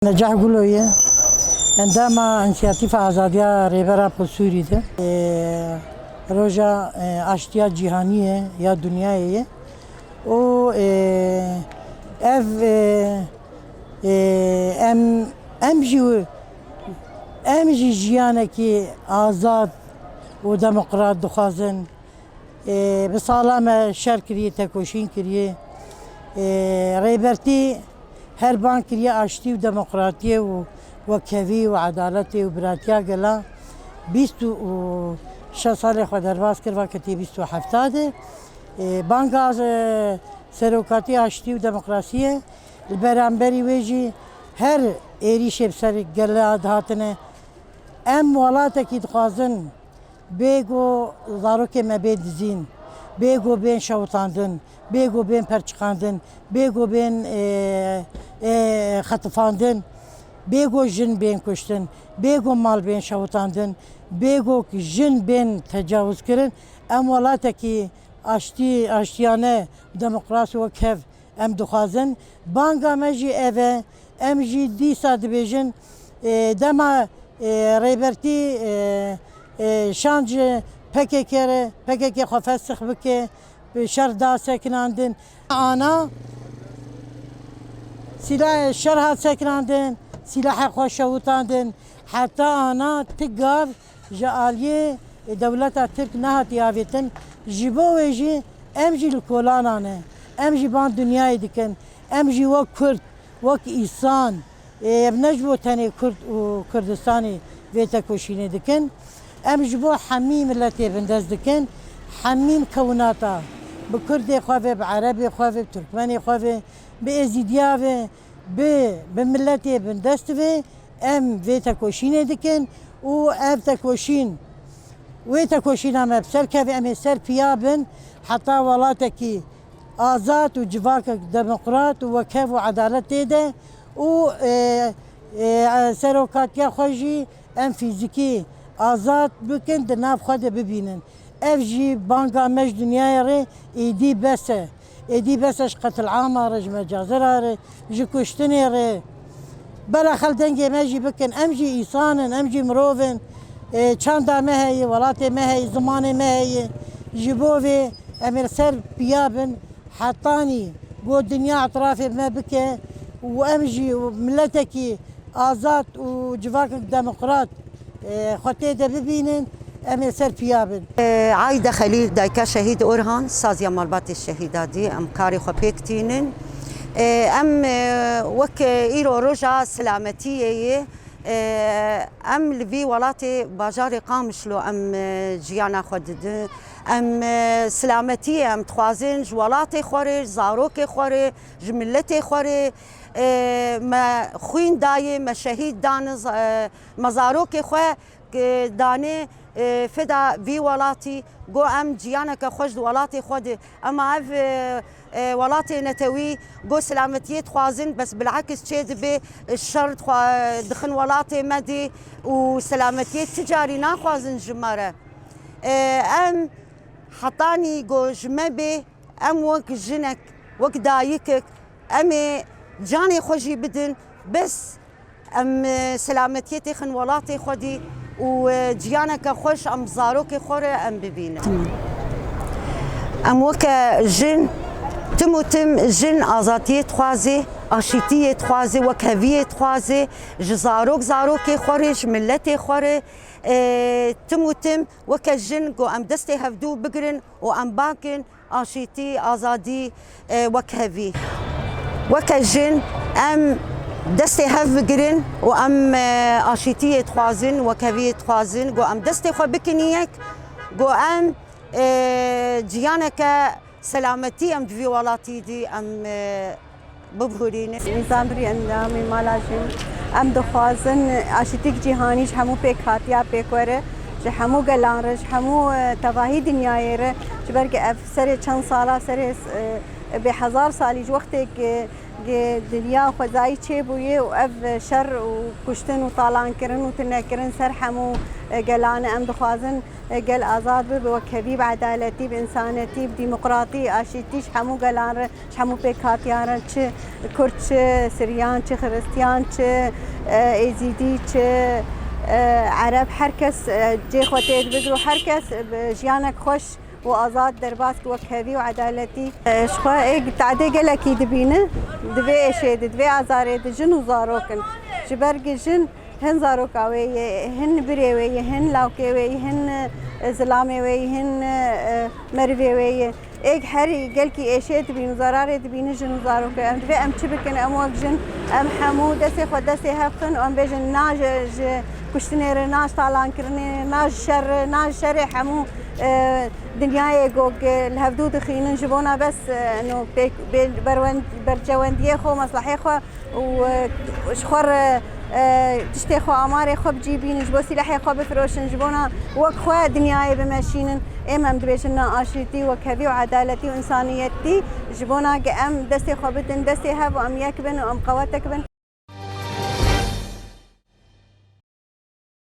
نجاح قولوية عندما انسياتيف آزادية ريبرا بسوري ده روجا اشتيا جهانية يا دنياية و اف امجي جيانكي آزاد و ديمقراط دخازن بسالامة شر كريه تكوشين كريه ريبرتي هر بان کریه آشتی و دموکراتیه و کیفی و عدالتی و براتیا گلا 26 سال خود درواز کرد وقتی 27 بانک از سروکاتی آشتی و دموکراسیه البرانبری ویجی هر ایریش بسر گلا دهاتنه ام ولاته کی دخوازن بگو زاروک مبید زین بگو بین شوطاندن بگو بین پرچخاندن بگو بین خطفاندن بگو جن بین کشتن بگو مال بین شوطاندن بگو جن بین تجاوز کردن ام ولاته کی آشتیانه دموکراسی و کف ام دخوازن بانگا مجی اوه ام جی دیسا دبیجن دما ریبرتی شانج PKK خفسخ بکه شر دا سکناندن آنا سلاح شر هات سکناندن سلاح خوش شوطاندن حتی آنا تقار جالیه دولت ترک نهات یاویتن جبو ویجی امجی الکولانانه امجی بان دنیای دکن امجی وک کرد وک ایسان بنجبو تاني كرد وكردستاني بيتا كوشيني دكن ام جبو حميم التي بندز دكن حميم كوناتا بكردي خوافي بعربي خوافي بتركماني خوافي بازيديافي بملتي بندستفي ام بيتا كوشيني دكن و ابتا كوشين ويتا كوشين ام بسر كافي ام سر بيابن حتى ولاتكي آزاد و جواك ديمقراط وكيف وعدالة ده و سروکاتیا خوشی ام فیزیکی آزاد بکن دناف خود ببینن اف جی بانگا مش دنیای ره ایدی بسش قتل عام رج مجازر ره جی کشتنی ره بلا خلدنگی مجی بکن ام جی ایسانن ام جی مروفن چند مهی ولات مهی زمان مهی جبوی امر سر بیابن حطانی گو دنیا اطراف ما بکه وامجي ملتكي آزاد وجواك ديمقراط خطيه ببينن ام سر بيابن عايدة خليل دايكا شهيد أورهان سازيا مالبات الشهيدة دي ام كاري خبيكتينن ام وك ايرو رجع سلامتيه ام لفي ولاتي باجاري قامشلو ام جيانا خدد ام سلامتيه ام تخوازن جوالاتي خوري زاروكي خوري جملتي خوري ما خوين داي ما شهيد دانز مزاروكي خو داني فدا في ولاتي جو ام جيانا كخوش ولاتي خود اما اف ولاتي نتوي جو سلامتيه تخوازن بس بالعكس تشيد بي الشر دخن ولاتي مدي وسلامتيه تجاري ناخوازن جمره ام حطاني جو جمبي ام وك جنك وك دايكك امي جاني خوشي بدن بس ام سلامتيتي خن ولاتي خودي وجيانك خوش ام زاروكي خوري ام ببينه ام وكا جن تم جن ازاتيه تخوازي اشيتيه تخوازي وكهفيه تخوازي زاروكي خوري ملتي خوري تم وكا جن جو ام دستي هفدو بقرن وام باكن اشيتي ازادي وكهفي وكجن ام دستي هف بقرن وام اشيتيه تخوازن وكهفيه تخوازن جو ام دستي خو بكنيك جو ام جيانك سلامتي ام في ولاتي دي ام ببهرين نظام بري اندامي مالاجن ام دخوازن اشيتيك جهانيش همو بيك هاتيا بيكوره همو گلانرش همو تواهی دنیای ره جبر که سر چند ساله سر به هزار سالی وقتی که دنیا خوزایی چه بویه و اف شر و کشتن و طالان کرن و تنکرن سر همو گلان ام دخوازن گل آزاد به و کبی بعدالتی به انسانیتی به دموکراتی آشتیش همو گلان ر همو پیکاتیان چه کرد چه سریان چه خرستیان چه ایزیدی چه عرب هر کس جه خوتید بگرو هر کس جیانک خوش و آزاد درباس و کبی و عدالتی شخوا ایک تعدی گلکی دبینه دوی اشید دوی آزاره دجن و زاروکن جبرگ جن هن زاروکاوی هن بریوی هن لاوکوی هن زلاموی هن مروی ایک هری گل کی اشید دبین زاراره دبین جن و زاروک ام دوی ام چی بکن ام وقت جن ام حمو دست خود دست هفتن ام بیجن ناج کشتنیر ناج طالان کرنی ناج شر حمو دنیای گوگ الهفدود خینن جبونا بس انه برجواندیه خو مصلحه خو و شخور تشتي خو اماري خو بجيبين جبو سلاحي خو بفروشن جبونا وخو دنياي بماشينن ام دبيشنا اشيتي وكبي وعدالتي وانسانيتي جبونا ام دستي خو بدن دستي هب ام يكبن وام قواتك بن